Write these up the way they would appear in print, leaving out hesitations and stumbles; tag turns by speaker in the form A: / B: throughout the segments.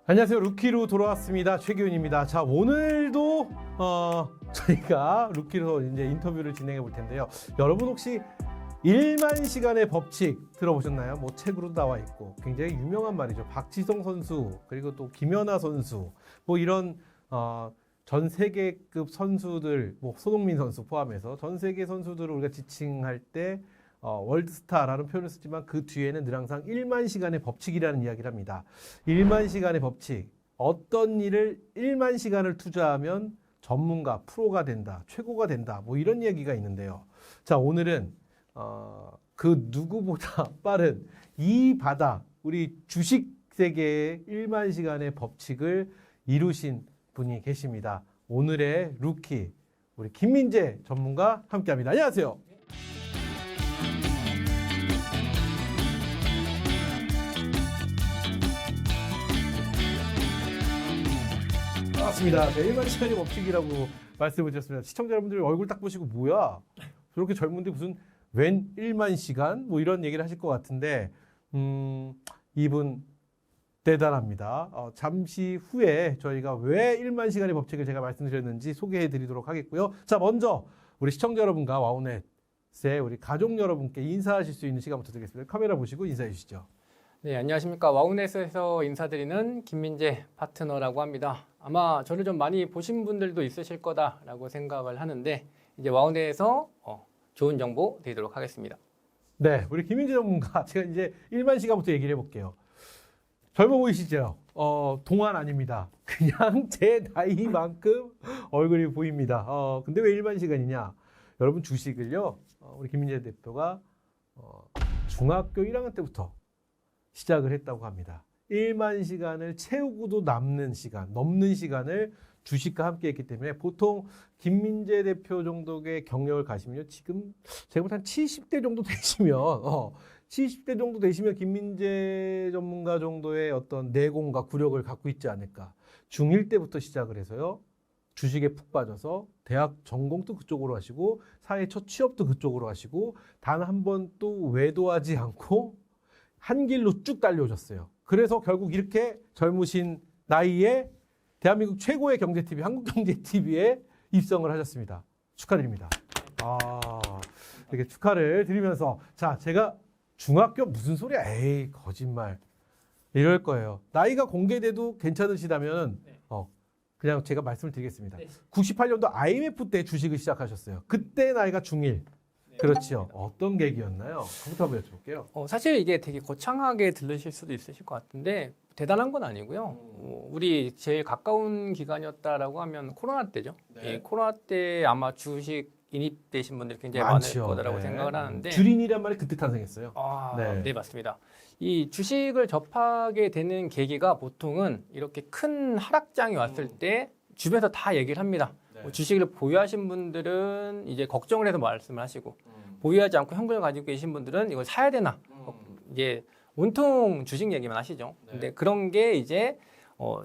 A: 안녕하세요. 루키로 돌아왔습니다. 최기훈입니다. 자, 오늘도 저희가 루키로 이제 인터뷰를 진행해 볼 텐데요. 여러분 혹시 1만 시간의 법칙 들어보셨나요? 뭐 책으로도 나와 있고 굉장히 유명한 말이죠. 박지성 선수 그리고 또 김연아 선수 뭐 이런 전 세계급 선수들, 뭐 손흥민 선수 포함해서 전 세계 선수들을 우리가 지칭할 때 월드스타라는 표현을 쓰지만 그 뒤에는 늘 항상 1만 시간의 법칙이라는 이야기를 합니다. 1만 시간의 법칙. 어떤 일을 1만 시간을 투자하면 전문가, 프로가 된다, 최고가 된다. 뭐 이런 얘기가 있는데요. 자, 오늘은 그 누구보다 빠른 이 바닥, 우리 주식 세계의 1만 시간의 법칙을 이루신 분이 계십니다. 오늘의 루키, 우리 김민재 전문가 함께합니다. 안녕하세요. 반갑습니다. 1만 시간의 법칙이라고 말씀을 드렸습니다. 시청자 여러분들 얼굴 딱 보시고 뭐야? 저렇게 젊은데 무슨 웬 1만 시간? 뭐 이런 얘기를 하실 것 같은데 이분 대단합니다. 잠시 후에 저희가 왜 1만 시간의 법칙을 제가 말씀드렸는지 소개해 드리도록 하겠고요. 자, 먼저 우리 시청자 여러분과 와우넷의 우리 가족 여러분께 인사하실 수 있는 시간부터 드리겠습니다. 카메라 보시고 인사해 주시죠.
B: 네, 안녕하십니까. 와우넷에서 인사드리는 김민재 파트너라고 합니다. 아마 저를 좀 많이 보신 분들도 있으실 거다라고 생각을 하는데 이제 와우넷에서 좋은 정보 드리도록 하겠습니다.
A: 네, 우리 김민재 전문가 제가 이제 1만 시간부터 얘기를 해볼게요. 젊어 보이시죠? 동안 아닙니다. 그냥 제 나이만큼 얼굴이 보입니다. 근데 왜 1만 시간이냐? 여러분 주식을요, 우리 김민재 대표가 중학교 1학년 때부터 시작을 했다고 합니다. 1만 시간을 채우고도 넘는 시간을 주식과 함께 했기 때문에 보통 김민재 대표 정도의 경력을 가시면요. 지금 제가 볼 때 한 70대 정도 되시면 70대 정도 되시면 김민재 전문가 정도의 어떤 내공과 구력을 갖고 있지 않을까. 중1 때부터 시작을 해서요. 주식에 푹 빠져서 대학 전공도 그쪽으로 하시고 사회 첫 취업도 그쪽으로 하시고 단 한 번 또 외도하지 않고 한 길로 쭉 달려오셨어요. 그래서 결국 이렇게 젊으신 나이에 대한민국 최고의 경제TV, 한국경제TV에 입성을 하셨습니다. 축하드립니다. 이렇게 축하를 드리면서 자, 제가 중학교 무슨 소리야? 에이, 거짓말. 이럴 거예요. 나이가 공개돼도 괜찮으시다면 그냥 제가 말씀을 드리겠습니다. 네. 98년도 IMF 때 주식을 시작하셨어요. 그때 나이가 중1. 그렇죠. 어떤 계기였나요? 그부터 한번 여쭤볼게요.
B: 사실 이게 되게 거창하게 들으실 수도 있으실 것 같은데 대단한 건 아니고요. 우리 제일 가까운 기간이었다라고 하면 코로나 때죠.
A: 네.
B: 예, 코로나 때 아마 주식 인입되신 분들이 굉장히
A: 많죠.
B: 많을 거라고
A: 네.
B: 생각을 하는데
A: 주린이란 말이 그때 탄생했어요.
B: 네, 맞습니다. 이 주식을 접하게 되는 계기가 보통은 이렇게 큰 하락장이 왔을 때 주변에서 다 얘기를 합니다.
A: 네.
B: 주식을 보유하신 분들은 이제 걱정을 해서 말씀을 하시고 보유하지 않고 현금을 가지고 계신 분들은 이걸 사야 되나 이제 온통 주식 얘기만 하시죠.
A: 네.
B: 근데 그런 게 이제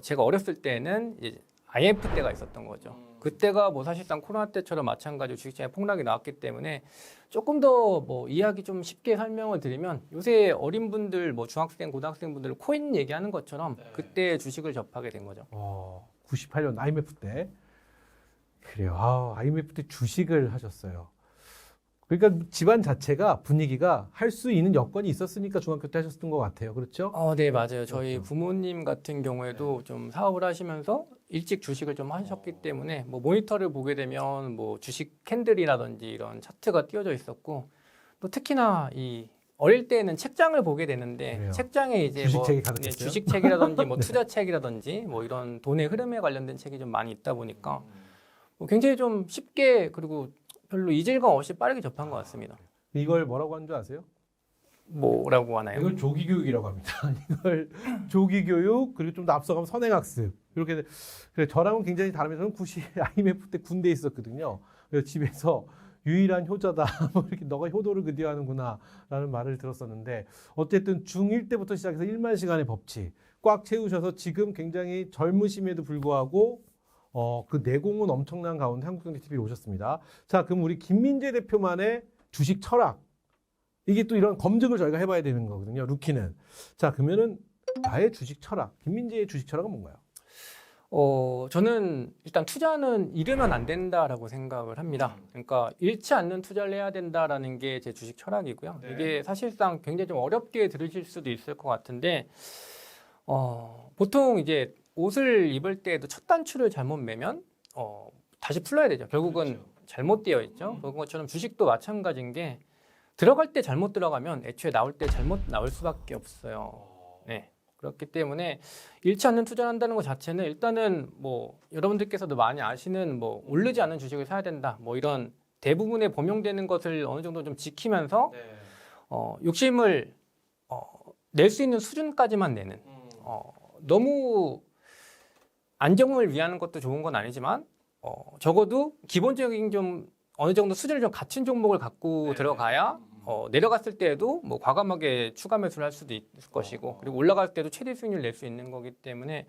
B: 제가 어렸을 때는 이제 IMF 때가 있었던 거죠. 그때가 뭐 사실상 코로나 때처럼 마찬가지로 주식시장에 폭락이 나왔기 때문에 조금 더 뭐 이야기 좀 쉽게 설명을 드리면 요새 어린 분들 뭐 중학생, 고등학생 분들 코인 얘기하는 것처럼 그때 주식을 접하게 된 거죠.
A: 98년 IMF 때. 그래요. IMF 때 주식을 하셨어요. 그러니까 집안 자체가 분위기가 할 수 있는 여건이 있었으니까 중학교 때 하셨던 것 같아요. 그렇죠?
B: 네, 맞아요. 저희
A: 그렇죠.
B: 부모님 같은 경우에도 좀 사업을 하시면서 일찍 주식을 좀 하셨기 때문에 뭐 모니터를 보게 되면 뭐 주식 캔들이라든지 이런 차트가 띄워져 있었고 또 특히나 이 어릴 때는 책장을 보게 되는데
A: 그래요.
B: 책장에 이제
A: 주식책이
B: 뭐
A: 가득했어요?
B: 주식책이라든지 뭐 투자책이라든지 뭐 이런 돈의 흐름에 관련된 책이 좀 많이 있다 보니까 뭐 굉장히 좀 쉽게 그리고 별로 이질감 없이 빠르게 접한 것 같습니다.
A: 이걸 뭐라고 하는 줄 아세요?
B: 뭐라고 하나요?
A: 이걸 조기교육이라고 합니다. 이걸 조기교육 그리고 좀 더 앞서가면 선행학습 이렇게. 그래, 저랑은 굉장히 다르면서 IMF 때 군대에 있었거든요. 그래서 집에서 유일한 효자다. 뭐 이렇게 너가 효도를 그대하는구나라는 말을 들었었는데 어쨌든 중1 때부터 시작해서 1만 시간의 법칙 꽉 채우셔서 지금 굉장히 젊으심에도 불구하고 그 내공은 엄청난 가운데 한국경제TV에 오셨습니다. 자, 그럼 우리 김민재 대표만의 주식 철학. 이게 또 이런 검증을 저희가 해봐야 되는 거거든요. 루키는. 자, 그러면은 나의 주식 철학, 김민재의 주식 철학은 뭔가요?
B: 저는 일단 투자는 잃으면 안 된다라고 생각을 합니다. 그러니까 잃지 않는 투자를 해야 된다라는 게 제 주식 철학이고요.
A: 네.
B: 이게 사실상 굉장히 좀 어렵게 들으실 수도 있을 것 같은데, 보통 이제 옷을 입을 때에도 첫 단추를 잘못 매면, 다시 풀어야 되죠. 결국은
A: 그렇죠.
B: 잘못 되어 있죠. 그런 것처럼 주식도 마찬가지인 게, 들어갈 때 잘못 들어가면 애초에 나올 때 잘못 나올 수밖에 없어요. 네. 그렇기 때문에 잃지 않는 투자를 한다는 것 자체는 일단은 뭐 여러분들께서도 많이 아시는 뭐 오르지 않는 주식을 사야 된다. 뭐 이런 대부분의 범용되는 것을 어느 정도 좀 지키면서 욕심을 낼 수 있는 수준까지만 내는 너무 안정을 위하는 것도 좋은 건 아니지만 적어도 기본적인 좀 어느 정도 수준을 좀 갖춘 종목을 갖고 들어가야 내려갔을 때에도 뭐 과감하게 추가 매수를 할 수도 있을 것이고 그리고 올라갈 때도 최대 수익률 낼 수 있는 거기 때문에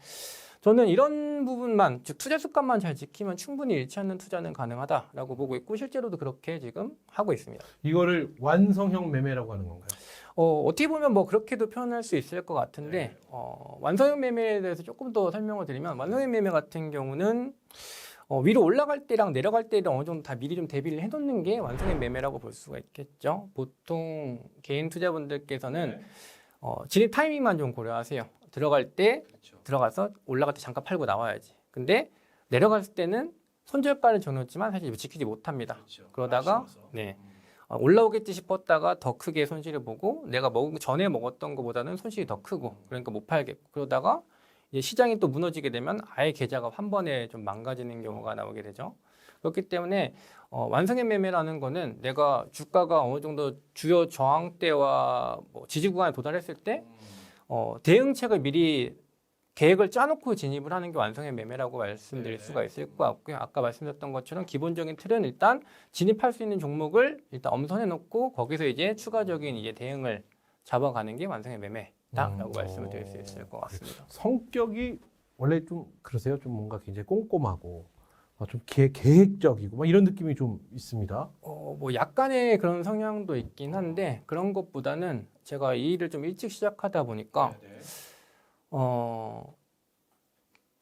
B: 저는 이런 부분만 즉 투자 습관만 잘 지키면 충분히 잃지 않는 투자는 가능하다라고 보고 있고 실제로도 그렇게 지금 하고 있습니다.
A: 이거를 완성형 매매라고 하는 건가요?
B: 어떻게 보면 뭐 그렇게도 표현할 수 있을 것 같은데 완성형 매매에 대해서 조금 더 설명을 드리면 완성형 매매 같은 경우는 위로 올라갈 때랑 내려갈 때를 어느 정도 다 미리 좀 대비를 해놓는 게 완성형 매매라고 볼 수가 있겠죠. 보통 개인 투자분들께서는 진입 타이밍만 좀 고려하세요. 들어갈 때 들어가서 올라갈 때 잠깐 팔고 나와야지. 근데 내려갔을 때는 손절가를 정해놓지만 사실 지키지 못합니다. 그러다가 올라오겠지 싶었다가 더 크게 손실을 보고 내가 전에 먹었던 것보다는 손실이 더 크고 그러니까 못 팔겠고 그러다가 이제 시장이 또 무너지게 되면 아예 계좌가 한 번에 좀 망가지는 경우가 나오게 되죠. 그렇기 때문에 완성형 매매라는 거는 내가 주가가 어느 정도 주요 저항대와 뭐 지지 구간에 도달했을 때 대응책을 미리 계획을 짜놓고 진입을 하는 게 완성형 매매라고 말씀드릴 수가 있을 것 같고요. 아까 말씀드렸던 것처럼 기본적인 틀은 일단 진입할 수 있는 종목을 일단 엄선해 놓고 거기서 이제 추가적인 이제 대응을 잡아가는 게 완성형 매매다라고 말씀을 드릴 수 있을 것 같습니다.
A: 성격이 원래 좀 그러세요? 좀 뭔가 굉장히 꼼꼼하고 좀 계획적이고 막 이런 느낌이 좀 있습니다.
B: 뭐 약간의 그런 성향도 있긴 한데 그런 것보다는 제가 이 일을 좀 일찍 시작하다 보니까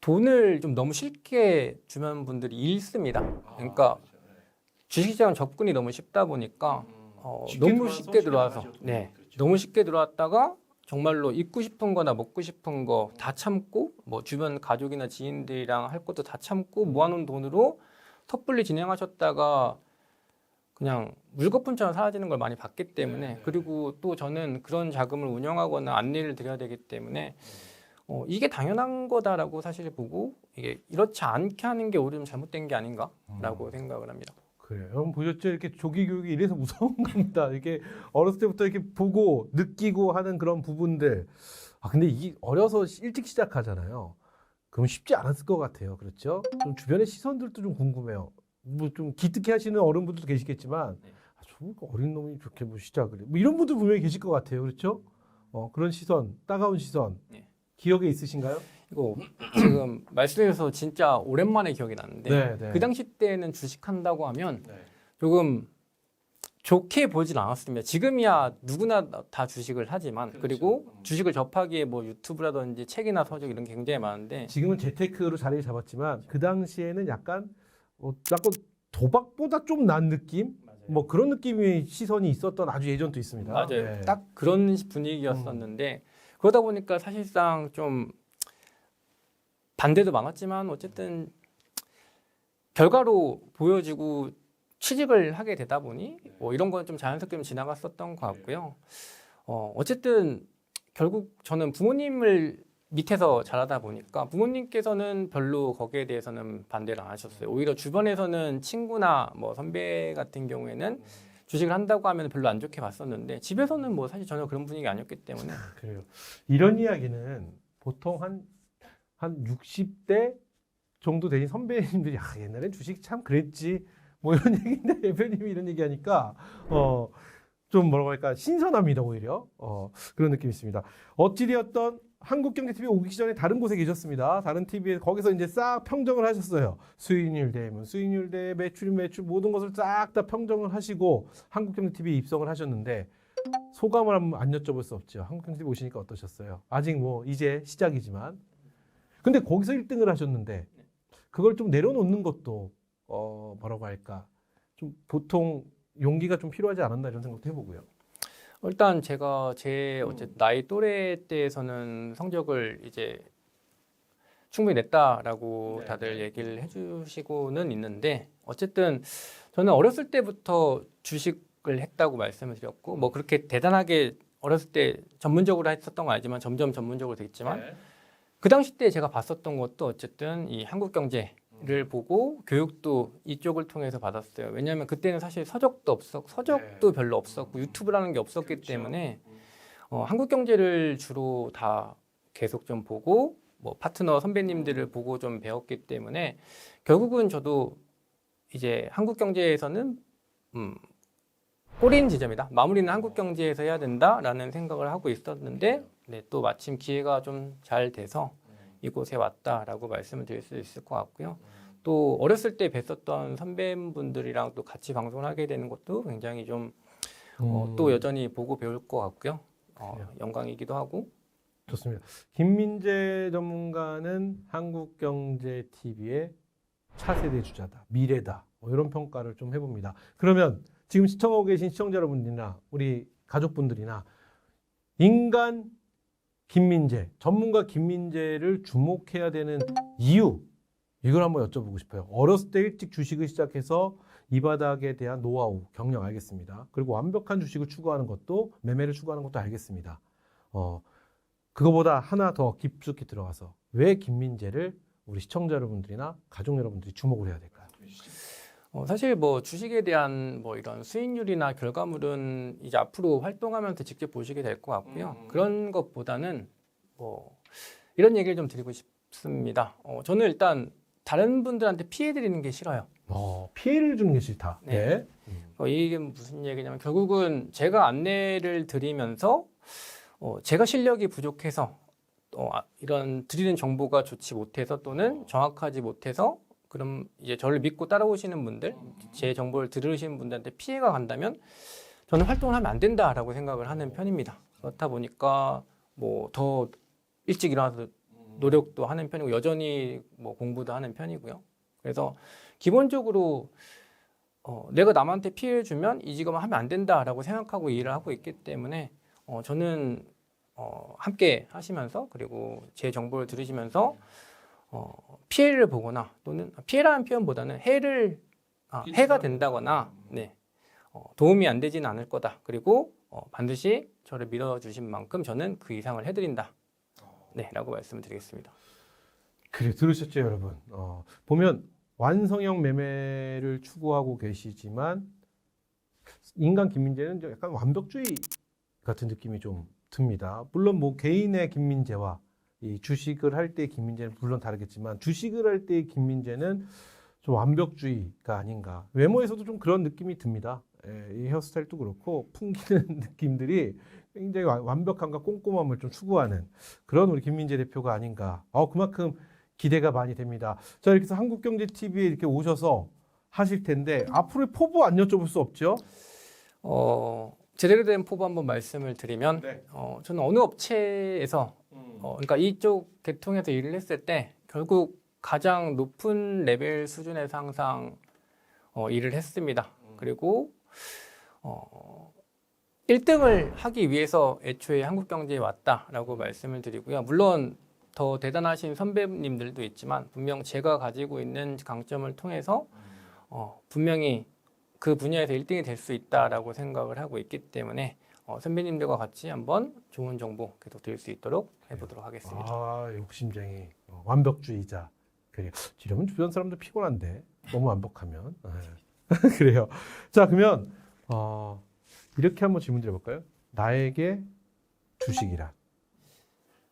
B: 돈을 좀 너무 쉽게 주변 분들이 잃습니다. 그러니까 주식시장 접근이 너무 쉽다 보니까 너무 쉽게 들어와서 너무 쉽게 들어왔다가 정말로 입고 싶은 거나 먹고 싶은 거 다 참고 뭐 주변 가족이나 지인들이랑 할 것도 다 참고 모아놓은 돈으로 섣불리 진행하셨다가 그냥 물거품처럼 사라지는 걸 많이 봤기 때문에 그리고 또 저는 그런 자금을 운영하거나 안내를 드려야 되기 때문에 이게 당연한 거다라고 사실 보고 이게 이렇지 않게 하는 게 오히려 좀 잘못된 게 아닌가라고 생각을 합니다.
A: 그래요. 여러분 보셨죠? 이렇게 조기 교육이 이래서 무서운 겁니다. 이렇게 어렸을 때부터 이렇게 보고 느끼고 하는 그런 부분들. 근데 이게 어려서 일찍 시작하잖아요. 그럼 쉽지 않았을 것 같아요. 그렇죠? 좀 주변의 시선들도 좀 궁금해요. 뭐 좀 기특해 하시는 어른분들도 계시겠지만, 좀 어린 놈이 저렇게 뭐 시작을 해. 뭐 이런 분들 분명히 계실 것 같아요. 그렇죠? 그런 시선, 따가운 시선. 기억에 있으신가요?
B: 이거 지금 말씀해서 진짜 오랜만에 기억이 나는데 그 당시 때는 주식한다고 하면 조금 좋게 보진 않았습니다. 지금이야 누구나 다 주식을 하지만 그리고 주식을 접하기에 뭐 유튜브라든지 책이나 서적 이런 게 굉장히 많은데
A: 지금은 재테크로 자리를 잡았지만 그 당시에는 약간 도박보다 좀 난 느낌? 뭐 그런 느낌의 시선이 있었던 아주 예전도 있습니다.
B: 맞아요. 딱 그런 분위기였었는데 그러다 보니까 사실상 좀 반대도 많았지만 어쨌든 결과로 보여지고 취직을 하게 되다 보니 뭐 이런 건 좀 자연스럽게 지나갔었던 것 같고요. 어쨌든 결국 저는 부모님을 밑에서 자라다 보니까 부모님께서는 별로 거기에 대해서는 반대를 안 하셨어요. 오히려 주변에서는 친구나 뭐 선배 같은 경우에는 주식을 한다고 하면 별로 안 좋게 봤었는데 집에서는 뭐 사실 전혀 그런 분위기 아니었기 때문에
A: 그래요. 이런 이야기는 보통 한 60대 정도 되신 선배님들이 옛날엔 주식 참 그랬지 뭐 이런 얘기인데 대표님이 이런 얘기하니까 좀 뭐라고 할까 신선합니다 오히려 그런 느낌이 있습니다. 어찌되었던 한국경제TV 오기 전에 다른 곳에 계셨습니다. 다른 TV에 거기서 이제 싹 평정을 하셨어요. 수익률 대면 수익률 대 매출 모든 것을 싹 다 평정을 하시고 한국경제TV에 입성을 하셨는데 소감을 한번 안 여쭤볼 수 없죠. 한국경제 보시니까 어떠셨어요? 아직 뭐 이제 시작이지만. 근데 거기서 1등을 하셨는데 그걸 좀 내려놓는 것도 뭐라고 할까? 좀 보통 용기가 좀 필요하지 않았나 이런 생각도 해보고요.
B: 일단 제가 제 어쨌든 나이 또래 때에서는 성적을 이제 충분히 냈다라고 다들 얘기를 해주시고는 있는데 어쨌든 저는 어렸을 때부터 주식을 했다고 말씀을 드렸고 뭐 그렇게 대단하게 어렸을 때 전문적으로 했었던 건 아니지만 점점 전문적으로 됐지만 그 당시 때 제가 봤었던 것도 어쨌든 이 한국경제를 보고 교육도 이쪽을 통해서 받았어요. 왜냐하면 그때는 사실 서적도 별로 없었고 유튜브라는 게 없었기 때문에 한국경제를 주로 다 계속 좀 보고 뭐 파트너 선배님들을 보고 좀 배웠기 때문에 결국은 저도 이제 한국경제에서는 꼬리인 지점이다. 마무리는 한국경제에서 해야 된다라는 생각을 하고 있었는데 네, 또 마침 기회가 좀 잘 돼서 이곳에 왔다라고 말씀을 드릴 수 있을 것 같고요. 또 어렸을 때 뵀었던 선배분들이랑 또 같이 방송을 하게 되는 것도 굉장히 좀 또 여전히 보고 배울 것 같고요. 영광이기도 하고.
A: 좋습니다. 김민재 전문가는 한국경제TV의 차세대 주자다, 미래다, 뭐 이런 평가를 좀 해봅니다. 그러면 지금 시청하고 계신 시청자 여러분들이나 우리 가족분들이나 인간 김민재, 전문가 김민재를 주목해야 되는 이유, 이걸 한번 여쭤보고 싶어요. 어렸을 때 일찍 주식을 시작해서 이 바닥에 대한 노하우, 경력 알겠습니다. 그리고 완벽한 주식을 추구하는 것도, 매매를 추구하는 것도 알겠습니다. 그거보다 하나 더 깊숙이 들어가서 왜 김민재를 우리 시청자 여러분들이나 가족 여러분들이 주목을 해야 될까요?
B: 사실 뭐 주식에 대한 뭐 이런 수익률이나 결과물은 이제 앞으로 활동하면서 직접 보시게 될 것 같고요. 그런 것보다는 뭐 이런 얘기를 좀 드리고 싶습니다. 저는 일단 다른 분들한테 피해 드리는 게 싫어요.
A: 피해를 주는 게 싫다.
B: 네. 이게 무슨 얘기냐면 결국은 제가 안내를 드리면서 제가 실력이 부족해서 이런 드리는 정보가 좋지 못해서 또는 정확하지 못해서 그럼 이제 저를 믿고 따라오시는 분들, 제 정보를 들으시는 분들한테 피해가 간다면 저는 활동을 하면 안 된다라고 생각을 하는 편입니다. 그렇다 보니까 뭐 더 일찍 일어나서 노력도 하는 편이고 여전히 뭐 공부도 하는 편이고요. 그래서 기본적으로 내가 남한테 피해를 주면 이 직업을 하면 안 된다라고 생각하고 일을 하고 있기 때문에 저는 함께 하시면서 그리고 제 정보를 들으시면서 피해를 보거나 또는 피해라는 표현보다는 해가 된다거나 도움이 안 되지는 않을 거다. 그리고 반드시 저를 믿어주신 만큼 저는 그 이상을 해드린다. 라고 말씀을 드리겠습니다.
A: 그래, 들으셨죠, 여러분? 보면 완성형 매매를 추구하고 계시지만 인간 김민재는 약간 완벽주의 같은 느낌이 좀 듭니다. 물론 뭐 개인의 김민재와 이 주식을 할 때 김민재는 물론 다르겠지만 주식을 할 때의 김민재는 좀 완벽주의가 아닌가. 외모에서도 좀 그런 느낌이 듭니다. 이 헤어스타일도 그렇고 풍기는 느낌들이 굉장히 완벽함과 꼼꼼함을 좀 추구하는 그런 우리 김민재 대표가 아닌가. 그만큼 기대가 많이 됩니다. 자, 이렇게 해서 한국경제TV에 이렇게 오셔서 하실 텐데 앞으로의 포부 안 여쭤볼 수 없죠?
B: 제대로 된 포부 한번 말씀을 드리면 저는 어느 업체에서 그러니까 이쪽 계통에서 일을 했을 때 결국 가장 높은 레벨 수준에서 항상 일을 했습니다. 그리고 1등을 하기 위해서 애초에 한국경제에 왔다라고 말씀을 드리고요. 물론 더 대단하신 선배님들도 있지만 분명 제가 가지고 있는 강점을 통해서 분명히 그 분야에서 1등이 될 수 있다라고 생각을 하고 있기 때문에 선배님들과 같이 한번 좋은 정보 계속 드릴 수 있도록 해보도록 하겠습니다.
A: 욕심쟁이, 완벽주의자. 그래요. 이러면 주변 사람들 피곤한데 너무 완벽하면. 그래요. 자, 그러면 이렇게 한번 질문 드려볼까요? 나에게 주식이란?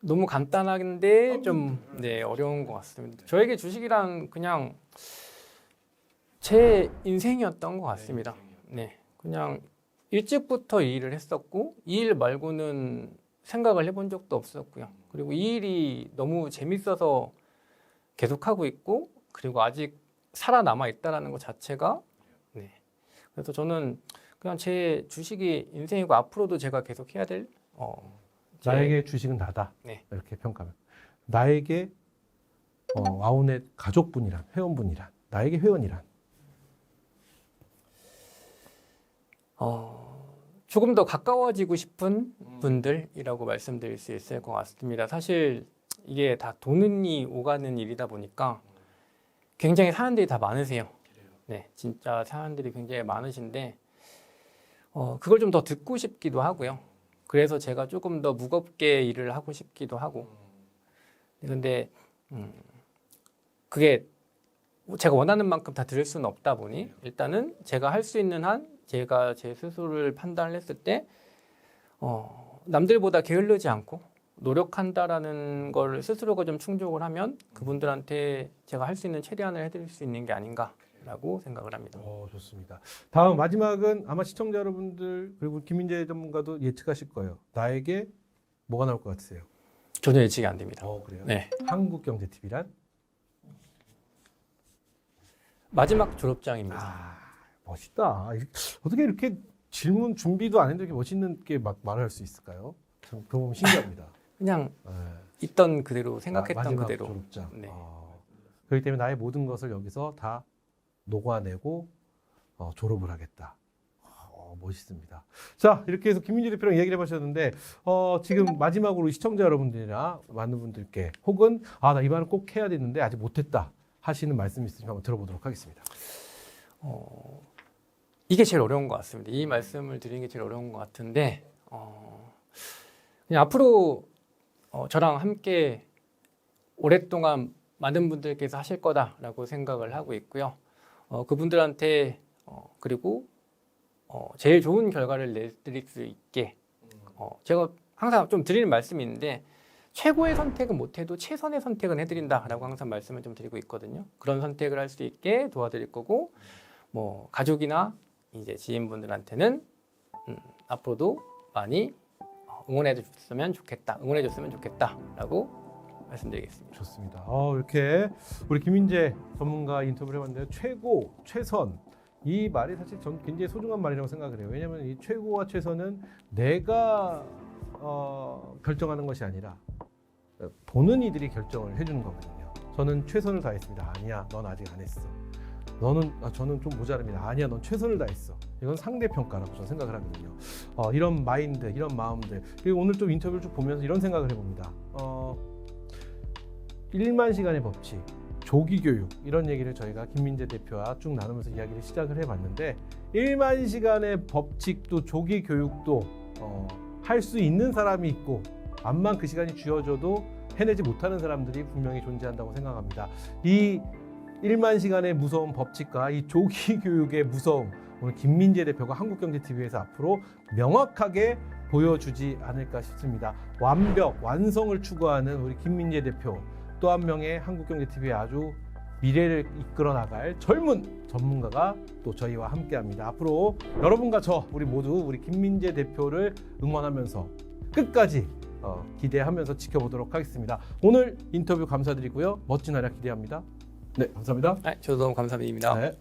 B: 너무 간단한데 좀 어려운 것 같습니다. 저에게 주식이란 그냥 제 인생이었던 것 같습니다. 그냥 일찍부터 이 일을 했었고 이 일 말고는 생각을 해본 적도 없었고요. 그리고 이 일이 너무 재밌어서 계속하고 있고 그리고 아직 살아남아 있다는 것 자체가 그래서 저는 그냥 제 주식이 인생이고 앞으로도 제가 계속 해야 될
A: 나에게 주식은 다다.
B: 네.
A: 이렇게 평가하면 나에게 와우넷 가족분이란 회원분이란 나에게 회원이란
B: 조금 더 가까워지고 싶은 분들이라고 말씀드릴 수 있을 것 같습니다. 사실 이게 다 돈이 오가는 일이다 보니까 굉장히 사람들이 다 많으세요. 네, 진짜 사람들이 굉장히 많으신데 그걸 좀 더 듣고 싶기도 하고요. 그래서 제가 조금 더 무겁게 일을 하고 싶기도 하고. 근데 그게 제가 원하는 만큼 다 들을 수는 없다 보니 일단은 제가 할 수 있는 한 제가 제 스스로를 판단을 했을 때 남들보다 게을르지 않고 노력한다라는 걸 스스로가 좀 충족을 하면 그분들한테 제가 할 수 있는 최대한을 해드릴 수 있는 게 아닌가라고 생각을 합니다.
A: 좋습니다. 다음 마지막은 아마 시청자 여러분들 그리고 김민재 전문가도 예측하실 거예요. 나에게 뭐가 나올 것 같으세요?
B: 전혀 예측이 안 됩니다.
A: 그래요?
B: 네.
A: 한국경제TV란?
B: 마지막 졸업장입니다.
A: 멋있다. 어떻게 이렇게 질문 준비도 안 했는데 이렇게 멋있는 게 막 말을 할 수 있을까요? 참 너무 신기합니다.
B: 그냥
A: 네.
B: 있던 그대로 생각했던
A: 마지막
B: 그대로.
A: 졸업장.
B: 네.
A: 그렇기 때문에 나의 모든 것을 여기서 다 녹아내고 졸업을 하겠다. 멋있습니다. 자, 이렇게 해서 김민재 대표랑 이야기를 해보셨는데 지금 마지막으로 시청자 여러분들이나 많은 분들께 혹은 나 이 말을 꼭 해야 되는데 아직 못했다 하시는 말씀 있으시면 한번 들어보도록 하겠습니다.
B: 이게 제일 어려운 것 같습니다. 이 말씀을 드리는 게 제일 어려운 것 같은데 그냥 앞으로 저랑 함께 오랫동안 많은 분들께서 하실 거다라고 생각을 하고 있고요. 그분들한테 그리고 제일 좋은 결과를 내드릴 수 있게 제가 항상 좀 드리는 말씀이 있는데 최고의 선택은 못해도 최선의 선택은 해드린다라고 항상 말씀을 좀 드리고 있거든요. 그런 선택을 할 수 있게 도와드릴 거고 뭐 가족이나 이제 지인분들한테는 앞으로도 많이 응원해줬으면 좋겠다라고 말씀드리겠습니다.
A: 좋습니다. 이렇게 우리 김민재 전문가 인터뷰를 해봤는데 최고, 최선 이 말이 사실 전 굉장히 소중한 말이라고 생각을 해요. 왜냐하면 이 최고와 최선은 내가 결정하는 것이 아니라 보는 이들이 결정을 해주는 거거든요. 저는 최선을 다했습니다. 아니야, 넌 아직 안 했어. 저는 좀 모자랍니다. 아니야, 넌 최선을 다했어. 이건 상대평가라고 저는 생각을 하거든요. 이런 마인드, 이런 마음들. 그리고 오늘 좀 인터뷰를 쭉 보면서 이런 생각을 해봅니다. 1만 시간의 법칙, 조기교육 이런 얘기를 저희가 김민재 대표와 쭉 나누면서 이야기를 시작을 해봤는데 1만 시간의 법칙도 조기교육도 할 수 있는 사람이 있고 암만 그 시간이 주어져도 해내지 못하는 사람들이 분명히 존재한다고 생각합니다. 이 1만 시간의 무서운 법칙과 이 조기교육의 무서움 오늘 김민재 대표가 한국경제TV에서 앞으로 명확하게 보여주지 않을까 싶습니다. 완성을 추구하는 우리 김민재 대표 또 한 명의 한국경제TV의 아주 미래를 이끌어 나갈 젊은 전문가가 또 저희와 함께합니다. 앞으로 여러분과 우리 모두 우리 김민재 대표를 응원하면서 끝까지 기대하면서 지켜보도록 하겠습니다. 오늘 인터뷰 감사드리고요. 멋진 활약 기대합니다. 네, 감사합니다.
B: 저도 너무 감사드립니다.
A: 네.